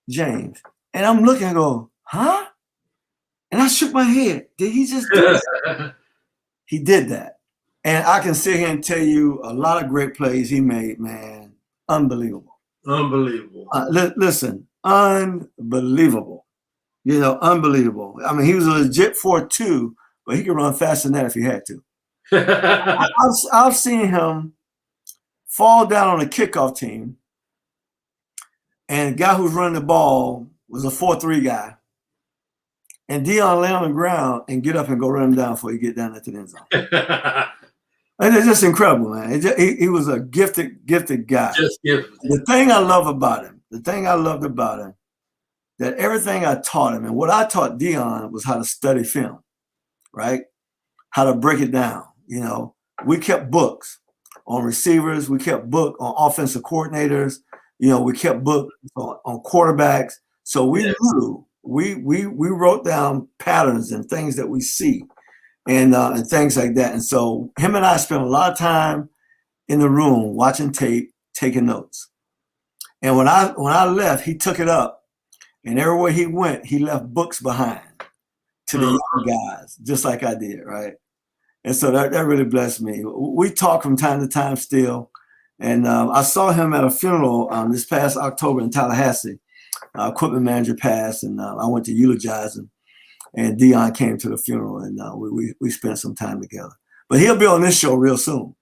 James. And I'm looking and go, huh? And I shook my head. Did he just do that? He did that. And I can sit here and tell you a lot of great plays he made, man. Unbelievable. Unbelievable. Listen, unbelievable. Unbelievable. I mean, he was a legit 4.2, but he could run faster than that if he had to. I've seen him fall down on a kickoff team, and the guy who's running the ball was a 4.3 guy. And Dion lay on the ground and get up and go run him down before he get down into the end zone. And it's just incredible, man. He was a gifted guy. Just gifted. The thing I loved about him, that everything I taught him, and what I taught Dion was how to study film, right? How to break it down. We kept books on receivers. We kept book on offensive coordinators. We kept book on quarterbacks. So we knew we wrote down patterns and things that we see and things like that. And so him and I spent a lot of time in the room watching tape, taking notes. And when I left, he took it up, and everywhere he went, he left books behind to the young guys, just like I did, right? And so that really blessed me. We talk from time to time still. And I saw him at a funeral this past October in Tallahassee. Equipment manager passed, and I went to eulogize him. And Dion came to the funeral, and we spent some time together. But he'll be on this show real soon.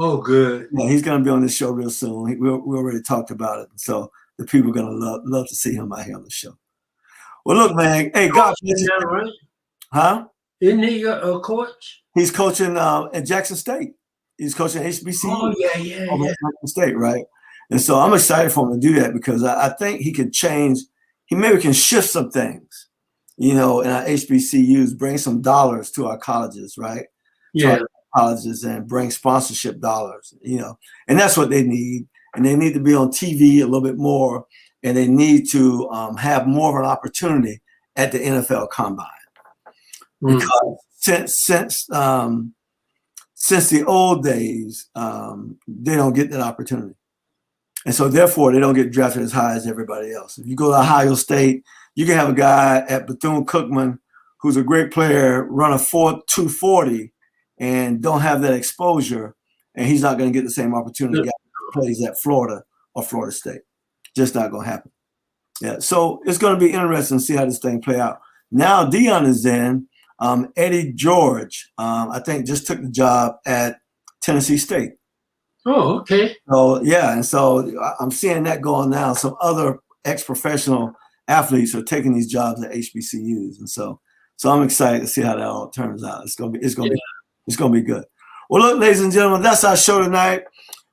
Oh, good. Yeah, he's going to be on this show real soon. We already talked about it. So the people are going to love to see him out here on the show. Well, look, man. Hey, God bless you. Right? Huh? Isn't he a coach? He's coaching at Jackson State. He's coaching HBCU. Oh, yeah. Jackson State, right? And so I'm excited for him to do that because I think he can change. He maybe can shift some things, in our HBCUs, bring some dollars to our colleges, right? Yeah. To our colleges and bring sponsorship dollars, and that's what they need. And they need to be on TV a little bit more, and they need to have more of an opportunity at the NFL Combine. Because since the old days, they don't get that opportunity. And so therefore they don't get drafted as high as everybody else. If you go to Ohio State, you can have a guy at Bethune-Cookman who's a great player, run a 4.240 and don't have that exposure, and he's not going to get the same opportunity that plays at Florida or Florida State. Just not going to happen. Yeah. So it's going to be interesting to see how this thing play out. Now Dion is in. Eddie George, I think, just took the job at Tennessee State. Oh, okay. So yeah, and so I'm seeing that going now. Some other ex-professional athletes are taking these jobs at HBCUs, and so I'm excited to see how that all turns out. It's gonna be good. Well, look, ladies and gentlemen, that's our show tonight.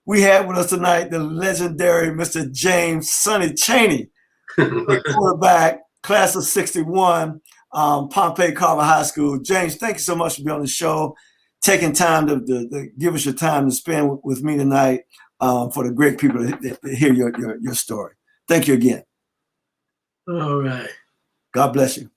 We had with us tonight the legendary Mr. James Sonny Chaney, quarterback, class of '61, Pompey Carver High School. James, thank you so much for being on the show, taking time to give us your time to spend with me tonight, for the great people to hear your story. Thank you again. All right. God bless you.